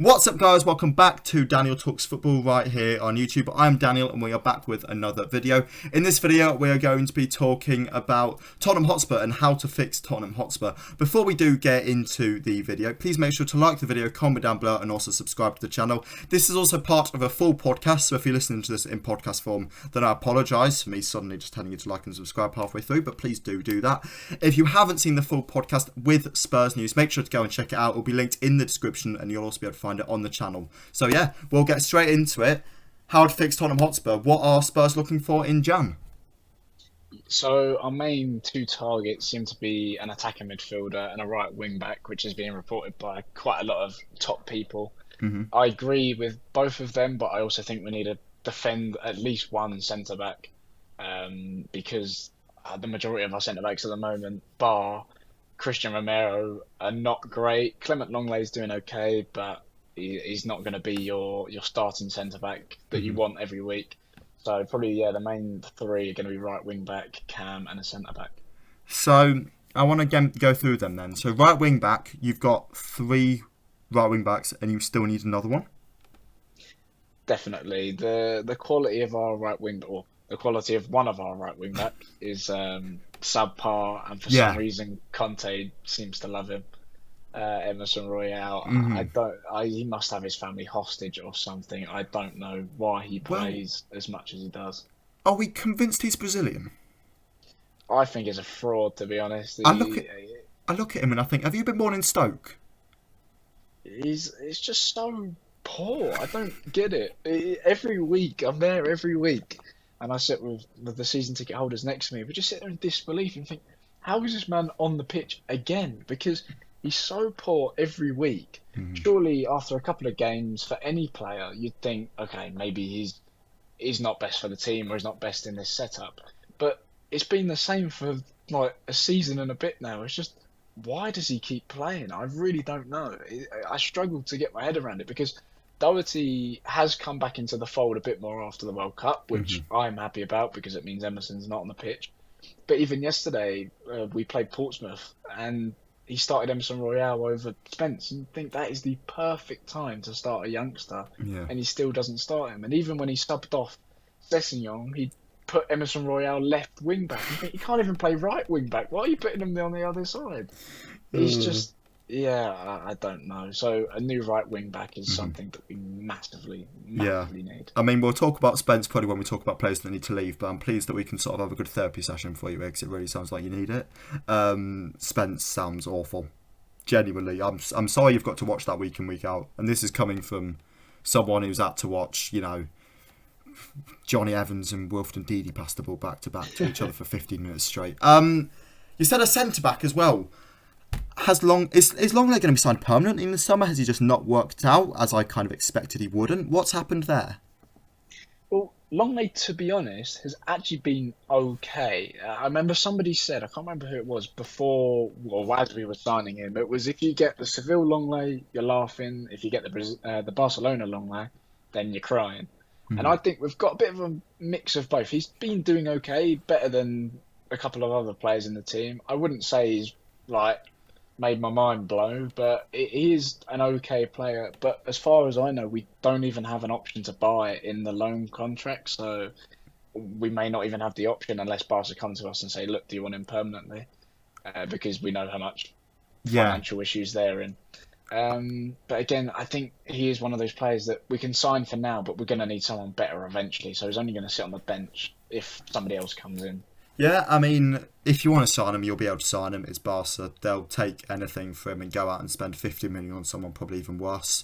What's up, guys? Welcome back to Daniel Talks Football right here on YouTube. I'm Daniel and we are back with another video. In this video, we are going to be talking about Tottenham Hotspur and how to fix Tottenham Hotspur. Before we do get into the video, please make sure to like the video, comment down below and also subscribe to the channel. This is also part of a full podcast, so if you're listening to this in podcast form, then I apologise for me suddenly just telling you to like and subscribe halfway through, but please do that. If you haven't seen the full podcast with Spurs news, make sure to go and check it out. It will be linked in the description and you'll also be able to find it on the channel. So yeah, we'll get straight into it. How to fix Tottenham Hotspur. What are Spurs looking for in Jan? So our main two targets seem to be an attacking midfielder and a right wing back, which is being reported by quite a lot of top people. I agree with both of them, but I also think we need to defend at least one centre back, because the majority of our centre backs at the moment, bar Christian Romero, are not great. Clement Longley's doing okay, but he's not going to be your starting centre back that you want every week. So probably the main three are going to be right wing back, Cam, and a centre back. So I want to go through them then. So right wing back, you've got three right wing backs, and you still need another one. Definitely, the quality of our right wing, or the quality of one of our right wing back, is subpar, and for some reason Conte seems to love him. Emerson Royale, he must have his family hostage or something. I don't know why he plays as much as he does. Are we convinced he's Brazilian? I think he's a fraud, to be honest. I look at him and I think, have you been born in Stoke? It's just so poor. I don't get it. Every week, I'm there every week, and I sit with the season ticket holders next to me. We just sit there in disbelief and think, how is this man on the pitch again? Because he's so poor every week. Surely after a couple of games, for any player, you'd think, okay, maybe he's not best for the team or he's not best in this setup. But it's been the same for like a season and a bit now. It's just, why does he keep playing? I really don't know. I struggle to get my head around it because Doherty has come back into the fold a bit more after the World Cup, which I'm happy about because it means Emerson's not on the pitch. But even yesterday, we played Portsmouth and he started Emerson Royale over Spence. And think that is the perfect time to start a youngster, and he still doesn't start him. And even when he subbed off Sessegnon, he put Emerson Royale left wing back. You think he can't even play right wing back. Why are you putting him on the other side? He's just, I don't know. So a new right wing back is something that we massively need. I mean, we'll talk about Spence probably when we talk about players that need to leave, but I'm pleased that we can sort of have a good therapy session for you because it really sounds like you need it. Spence sounds awful. Genuinely, I'm sorry you've got to watch that week in, week out. And this is coming from someone who's had to watch, Johnny Evans and Wilfred Ndidi pass the ball back to back to each other for 15 minutes straight. You said a centre-back as well. Is Longley going to be signed permanently in the summer? Has he just not worked out as I kind of expected he wouldn't? What's happened there? Well, Longley, to be honest, has actually been okay. I remember somebody said, I can't remember who it was, before, or as we were signing him, it was if you get the Seville Longley, you're laughing. If you get the Barcelona Longley, then you're crying. And I think we've got a bit of a mix of both. He's been doing okay, better than a couple of other players in the team. I wouldn't say he's made my mind blow, but he is an okay player. But as far as I know, we don't even have an option to buy in the loan contract, so we may not even have the option unless Barca come to us and say, look, do you want him permanently? Because we know how much financial issues they're in. But again, I think he is one of those players that we can sign for now, but we're going to need someone better eventually, so he's only going to sit on the bench if somebody else comes in. Yeah, I mean, if you want to sign him, you'll be able to sign him. It's Barca. They'll take anything for him and go out and spend 50 million on someone probably even worse.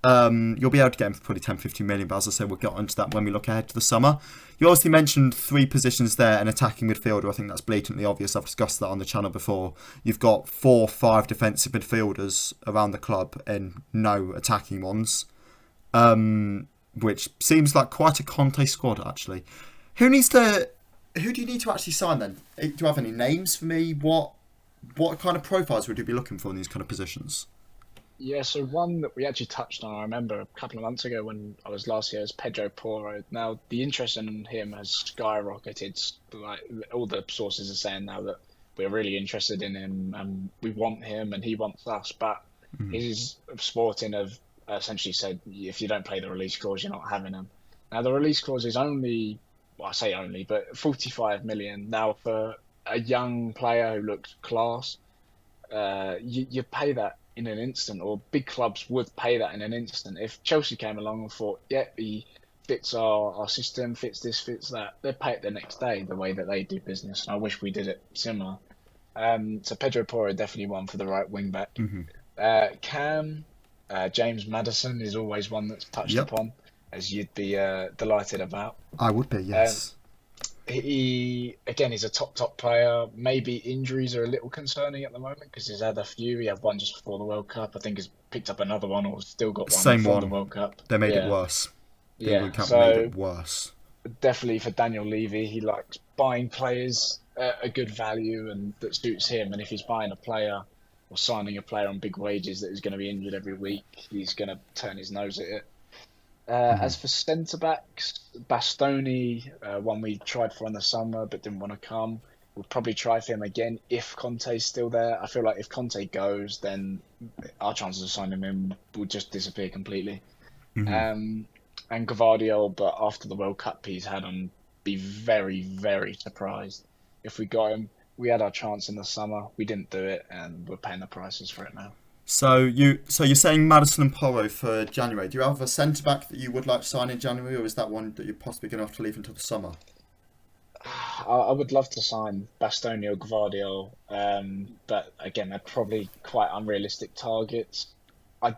You'll be able to get him for probably 10-15 million, but as I say, we'll get onto that when we look ahead to the summer. You obviously mentioned three positions there, an attacking midfielder. I think that's blatantly obvious. I've discussed that on the channel before. You've got 4-5 defensive midfielders around the club and no attacking ones, which seems like quite a Conte squad, actually. Who do you need to actually sign then? Do you have any names for me? What kind of profiles would you be looking for in these kind of positions? Yeah, so one that we actually touched on, I remember a couple of months ago when I was last here, is Pedro Porro. Now, the interest in him has skyrocketed. Like, all the sources are saying now that we're really interested in him and we want him and he wants us. But his Sporting have essentially said if you don't play the release clause, you're not having them. Now the release clause is only, well, I say only, but 45 million. Now for a young player who looks class, you pay that in an instant, or big clubs would pay that in an instant. If Chelsea came along and thought, yeah, he fits our system, fits this, fits that, they'd pay it the next day, the way that they do business. And I wish we did it similar. So Pedro Porro definitely one for the right wing back. Cam, James Maddison is always one that's touched upon, as you'd be delighted about. I would be, yes. He, again, he's a top player. Maybe injuries are a little concerning at the moment because he's had a few. He had one just before the World Cup. I think he's picked up another one or still got one Same from one. the World Cup. They made it worse. The Yeah, World Cup so made it worse. definitely for Daniel Levy, he likes buying players at a good value and that suits him. And if he's buying a player or signing a player on big wages that is going to be injured every week, he's going to turn his nose at it. As for centre-backs, Bastoni, one we tried for in the summer but didn't want to come. We'll probably try for him again if Conte's still there. I feel like if Conte goes, then our chances of signing him will just disappear completely. And Guardiola, but after the World Cup he's had, I'd be very, very surprised if we got him. We had our chance in the summer, we didn't do it, and we're paying the prices for it now. So you're saying Maddison and Porro for January. Do you have a centre back that you would like to sign in January, or is that one that you're possibly going to have to leave until the summer? I would love to sign Bastoni or Guardiola, but again, they're probably quite unrealistic targets. I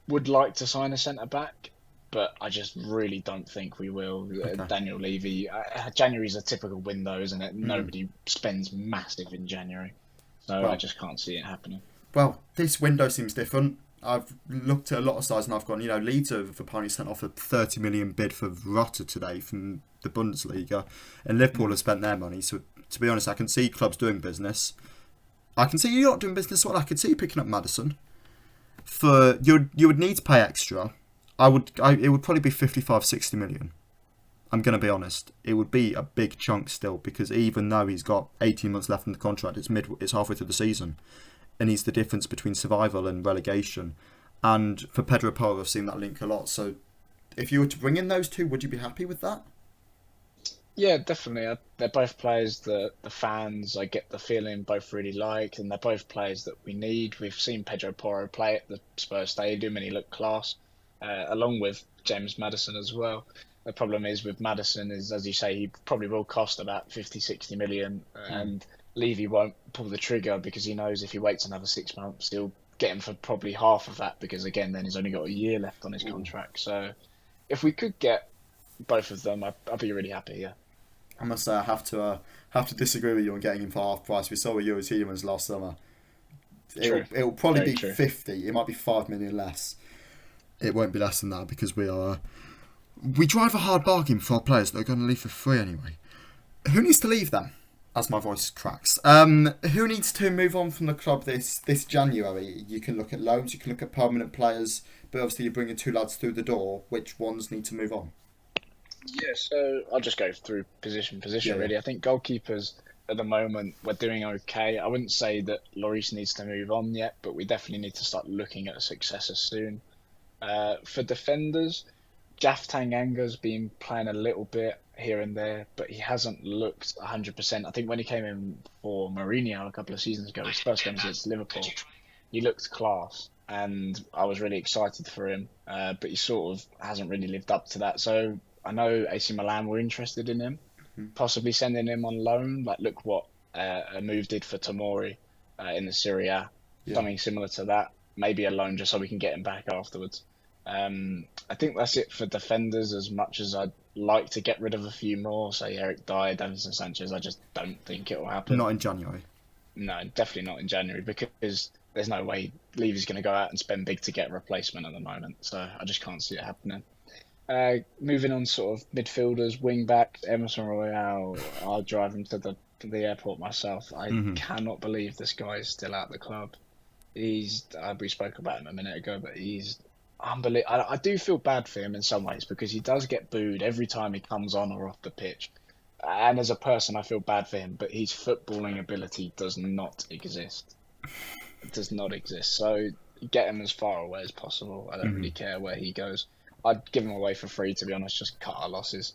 would like to sign a centre back, but I just really don't think we will. Okay. Daniel Levy. January's a typical window, isn't it? Nobody spends massive in January, so I just can't see it happening. Well, this window seems different. I've looked at a lot of sides and I've gone, Leeds have apparently sent off a 30 million bid for Rutter today from the Bundesliga, and Liverpool have spent their money. So, to be honest, I can see clubs doing business. I can see you not doing business well. I could see you picking up Maddison. For you would need to pay extra. It would probably be 55, 60 million. I'm going to be honest. It would be a big chunk still, because even though he's got 18 months left in the contract, it's halfway through the season. And he's the difference between survival and relegation. And for Pedro Porro, I've seen that link a lot. So if you were to bring in those two, would you be happy with that? Yeah, definitely. They're both players that the fans, I get the feeling, both really like, and they're both players that we need. We've seen Pedro Porro play at the Spurs Stadium and he looked class, along with James Maddison as well. The problem is with Maddison is, as you say, he probably will cost about 50, 60 million, and Levy won't pull the trigger because he knows if he waits another 6 months, he'll get him for probably half of that, because again, then he's only got a year left on his contract. So if we could get both of them, I'd be really happy. Yeah. I must say I have to disagree with you on getting him for half price. We saw with Yours Humans last summer. It'll probably be 50. It might be 5 million less. It won't be less than that, because we drive a hard bargain for our players that are going to leave for free anyway. Who needs to leave then? As my voice cracks. Who needs to move on from the club this January? You can look at loans, you can look at permanent players, but obviously you're bringing two lads through the door. Which ones need to move on? Yeah, so I'll just go through position, really. I think goalkeepers at the moment, we're doing okay. I wouldn't say that Lloris needs to move on yet, but we definitely need to start looking at a successor soon. For defenders, Jaff Tanganga's been playing a little bit here and there, but he hasn't looked 100%. I think when he came in for Mourinho a couple of seasons ago, his first game against Liverpool, he looked class, and I was really excited for him, but he sort of hasn't really lived up to that. So I know AC Milan were interested in him, possibly sending him on loan. Like, look what a move did for Tomori in the Serie A. Something similar to that. Maybe a loan just so we can get him back afterwards. I think that's it for defenders. As much as I'd like to get rid of a few more, say Eric Dyer, Davinson Sanchez, I just don't think it will happen. Not in January. No, definitely not in January, because there's no way Levy's going to go out and spend big to get a replacement at the moment. So I just can't see it happening. Moving on, sort of midfielders, wing backs, Emerson Royale. I'll drive him to the airport myself. I cannot believe this guy is still at the club. We spoke about him a minute ago, but he's unbelievable. I do feel bad for him in some ways, because he does get booed every time he comes on or off the pitch. And as a person, I feel bad for him, but his footballing ability does not exist. It does not exist. So get him as far away as possible. I don't really care where he goes. I'd give him away for free, to be honest, just cut our losses.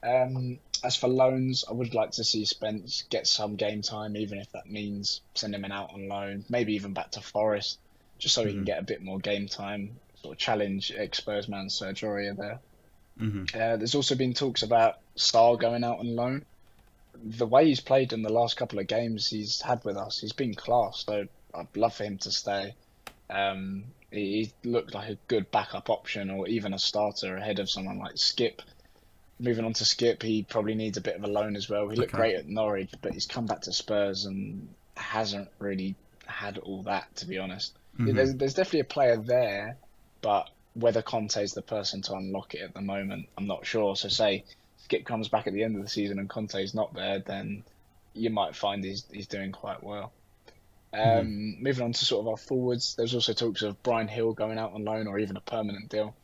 As for loans, I would like to see Spence get some game time, even if that means sending him out on loan, maybe even back to Forest, just so he can get a bit more game time, sort of challenge ex-Spurs man Sergio Aurier there. There's also been talks about Star going out on loan. The way he's played in the last couple of games he's had with us, he's been class, so I'd love for him to stay. He looked like a good backup option or even a starter ahead of someone like Skip. Moving on to Skip, he probably needs a bit of a loan as well. He looked great at Norwich, but he's come back to Spurs and hasn't really had all that, to be honest. There's definitely a player there, but whether Conte's the person to unlock it at the moment, I'm not sure. So say Skip comes back at the end of the season and Conte's not there, then you might find he's doing quite well. Moving on to sort of our forwards, there's also talks of Bryan Hill going out on loan or even a permanent deal.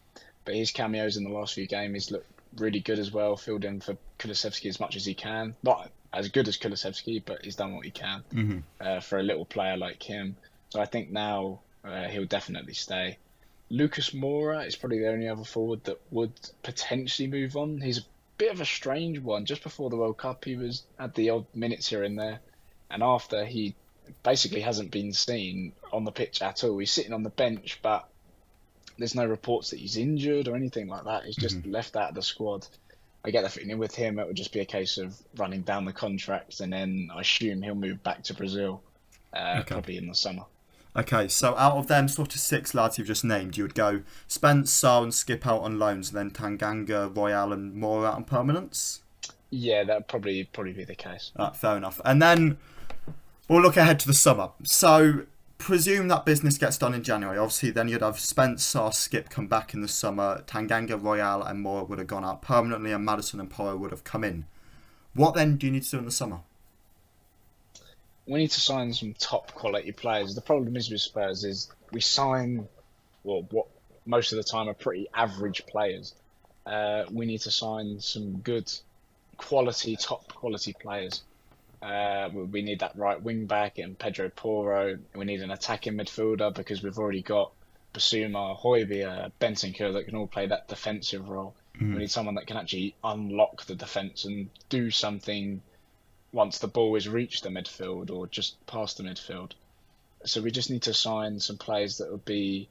But his cameos in the last few games, he's looked really good as well, filled in for Kulusevski as much as he can. Not as good as Kulusevski, but he's done what he can for a little player like him. So I think now he'll definitely stay. Lucas Moura is probably the only other forward that would potentially move on. He's a bit of a strange one. Just before the World Cup, he had the odd minutes here and there. And after, he basically hasn't been seen on the pitch at all. He's sitting on the bench, but there's no reports that he's injured or anything like that. He's just left out of the squad. I get the feeling with him, it would just be a case of running down the contracts, and then I assume he'll move back to Brazil, probably in the summer. Okay, so out of them sort of 6 lads you've just named, you would go Spence, Sarr and Skip out on loans, and then Tanganga, Royale and Moore out on permanents? Yeah, that'd probably be the case. Fair enough. And then we'll look ahead to the summer. So presume that business gets done in January. Obviously, then you'd have Spence, Sarr, Skip come back in the summer. Tanganga, Royale and Moore would have gone out permanently, and Maddison and Porro would have come in. What then do you need to do in the summer? We need to sign some top quality players. The problem is with Spurs is we sign, well, what most of the time are pretty average players. We need to sign some good quality, top quality players. We need that right wing back in Pedro Porro. We need an attacking midfielder because we've already got Basuma, Højbjerg, Bentancur that can all play that defensive role. We need someone that can actually unlock the defence and do something once the ball has reached the midfield or just past the midfield. So we just need to sign some players that would be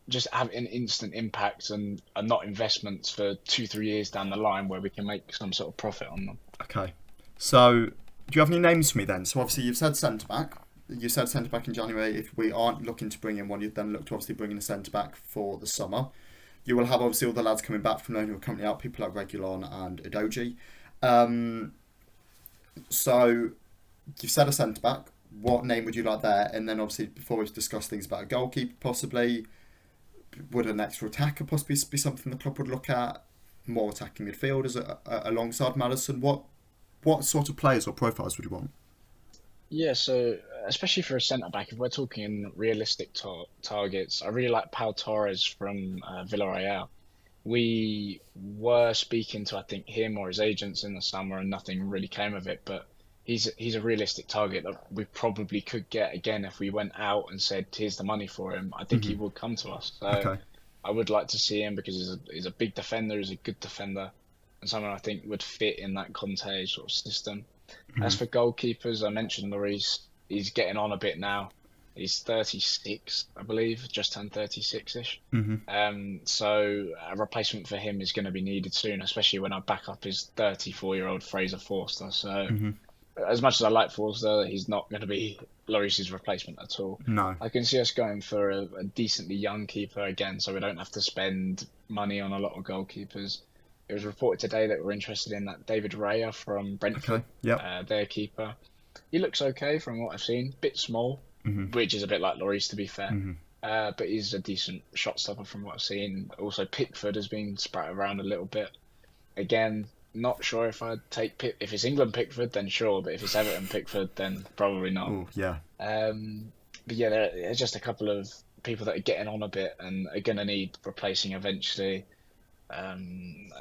just have an instant impact and are not investments for 2-3 years down the line where we can make some sort of profit on them. Okay. So do you have any names for me then? So obviously you've said centre-back. You said centre-back in January. If we aren't looking to bring in one, you'd then look to obviously bring in a centre-back for the summer. You will have obviously all the lads coming back from loan who are currently out, people like Reguilon and Udogie. So you've said a centre-back. What name would you like there? And then obviously before we discuss things about a goalkeeper possibly, would an extra attacker possibly be something the club would look at? More attacking midfielders alongside Maddison? What sort of players or profiles would you want? Yeah, so especially for a centre-back, if we're talking realistic targets, I really like Pau Torres from Villarreal. We were speaking to, I think, him or his agents in the summer and nothing really came of it, but he's a realistic target that we probably could get again if we went out and said, here's the money for him. I think he would come to us. So I would like to see him because he's a big defender, he's a good defender, and someone I think would fit in that Conte sort of system. As for goalkeepers, I mentioned Lloris. He's getting on a bit now. He's 36, I believe, just turned 36-ish. So a replacement for him is going to be needed soon, especially when our backup is 34-year-old Fraser Forster. So as much as I like Forster, he's not going to be Lloris's replacement at all. No. I can see us going for a decently young keeper again, so we don't have to spend money on a lot of goalkeepers. It was reported today that we're interested in that David Raya from Brentford, their keeper. He looks okay from what I've seen. Bit small, which is a bit like Lloris, to be fair. But he's a decent shot stopper from what I've seen. Also, Pickford has been spread around a little bit. Again, not sure if I'd take if it's England Pickford, then sure. But if it's Everton Pickford, then probably not. Ooh, yeah. But yeah, there's just a couple of people that are getting on a bit and are going to need replacing eventually. An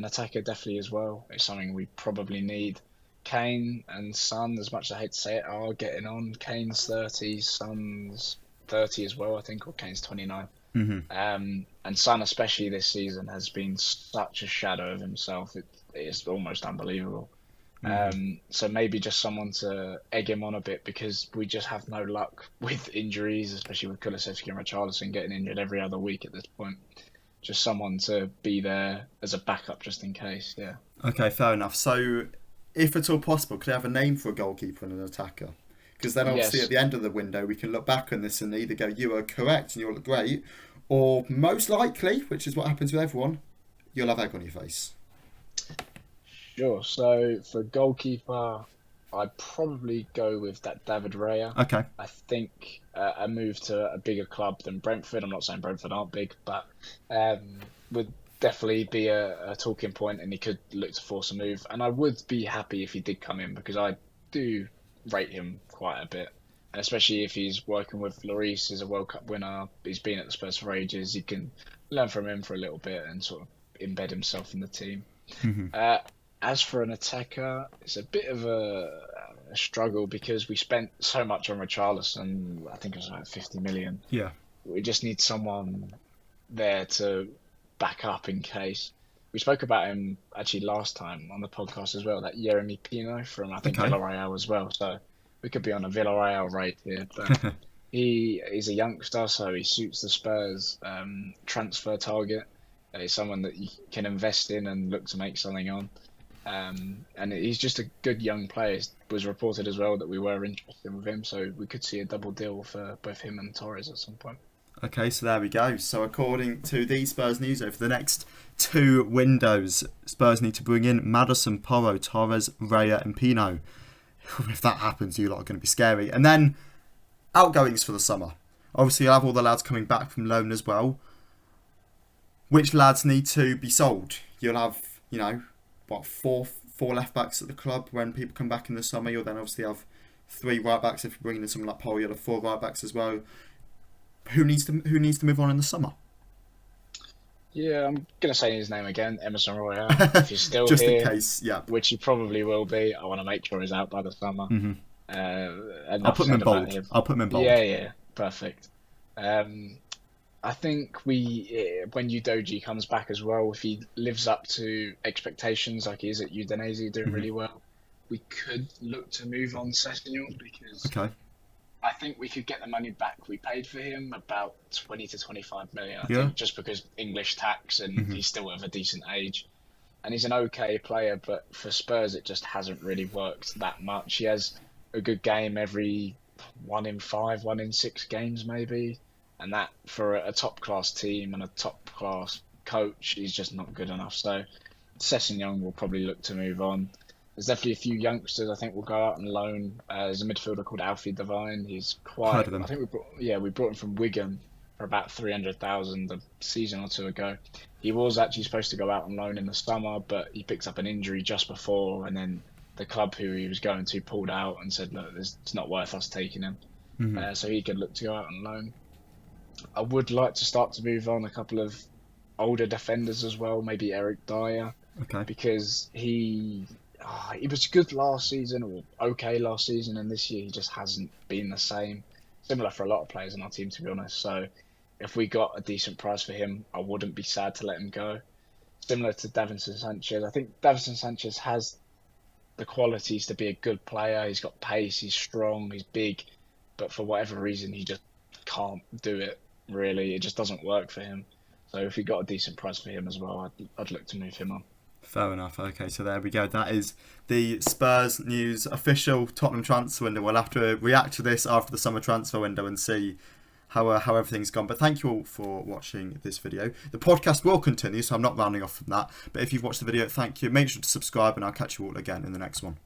attacker definitely as well. It's something we probably need. Kane and Son, as much as I hate to say it, are getting on. Kane's 30, Son's 30 as well, I think, or Kane's 29. Mm-hmm. And Son, especially this season, has been such a shadow of himself. It is almost unbelievable. So maybe just someone to egg him on a bit, because we just have no luck with injuries, especially with Kulusevski and Richarlison getting injured every other week at this point. Just someone to be there as a backup just in case, yeah. Okay, fair enough. So, if at all possible, could I have a name for a goalkeeper and an attacker? Because then obviously Yes. at the end of the window, we can look back on this and either go, you are correct and you'll look great, or most likely, which is what happens with everyone, you'll have egg on your face. Sure. So for goalkeeper, I'd probably go with that David Raya. Okay. I think a move to a bigger club than Brentford. I'm not saying Brentford aren't big, but would definitely be a talking point, and he could look to force a move. And I would be happy if he did come in, because I do rate him quite a bit. And especially if he's working with Lloris, as a World Cup winner, he's been at the Spurs for ages. You can learn from him for a little bit and sort of embed himself in the team. As for an attacker, it's a bit of a struggle, because we spent so much on Richarlison. I think it was about 50 million. Yeah. We just need someone there to back up in case. We spoke about him actually last time on the podcast as well, that Yeremy Pino from, I think, Villarreal as well. So we could be on a Villarreal rate here. But he is a youngster, so he suits the Spurs transfer target. He's someone that you can invest in and look to make something on. And he's just a good young player. It was reported as well that we were interested with him, so we could see a double deal for both him and Torres at some point. Okay, so there we go. So according to the Spurs news, over the next 2 windows, Spurs need to bring in Maddison, Porro, Torres, Raya and Pino. If that happens, you lot are going to be scary. And then outgoings for the summer. Obviously, you'll have all the lads coming back from loan as well. Which lads need to be sold? You'll have, four left backs at the club when people come back in the summer. You'll then obviously have 3 right backs if you're bringing in someone like Paul. You'll have 4 right backs as well. Who needs to move on in the summer? Yeah, I'm gonna say his name again, Emerson Royale. If he's still just here, in case, yeah. which he probably will be. I want to make sure he's out by the summer. I'll put him in bold. Yeah, perfect. I think when Udogie comes back as well, if he lives up to expectations like he is at Udinese, doing really well, we could look to move on Sessegnon, because I think we could get the money back we paid for him, about 20 to 25 million, I think, just because English tax, and he's still of a decent age. And he's an okay player, but for Spurs it just hasn't really worked that much. He has a good game every 1 in 5, 1 in 6 games maybe. And that, for a top-class team and a top-class coach, is just not good enough. So Sessegnon will probably look to move on. There's definitely a few youngsters I think will go out on loan. There's a midfielder called Alfie Devine. He's quite... Heard of him. I think we brought him from Wigan for about 300,000 a season or 2 ago. He was actually supposed to go out on loan in the summer, but he picked up an injury just before, and then the club who he was going to pulled out and said, look, it's not worth us taking him. So he could look to go out on loan. I would like to start to move on a couple of older defenders as well, maybe Eric Dyer, because he was good last season, or okay last season, and this year he just hasn't been the same. Similar for a lot of players in our team, to be honest. So if we got a decent price for him, I wouldn't be sad to let him go. Similar to Davinson Sanchez. I think Davinson Sanchez has the qualities to be a good player. He's got pace, he's strong, he's big, but for whatever reason, he just can't do it, really. It just doesn't work for him. So if we got a decent price for him as well, I'd look to move him on. Fair enough. Okay, so there we go. That is the Spurs news official Tottenham transfer window. We'll have to react to this after the summer transfer window and see how everything's gone. But thank you all for watching this video. The podcast will continue, so I'm not rounding off from that. But if you've watched the video, thank you. Make sure to subscribe, and I'll catch you all again in the next one.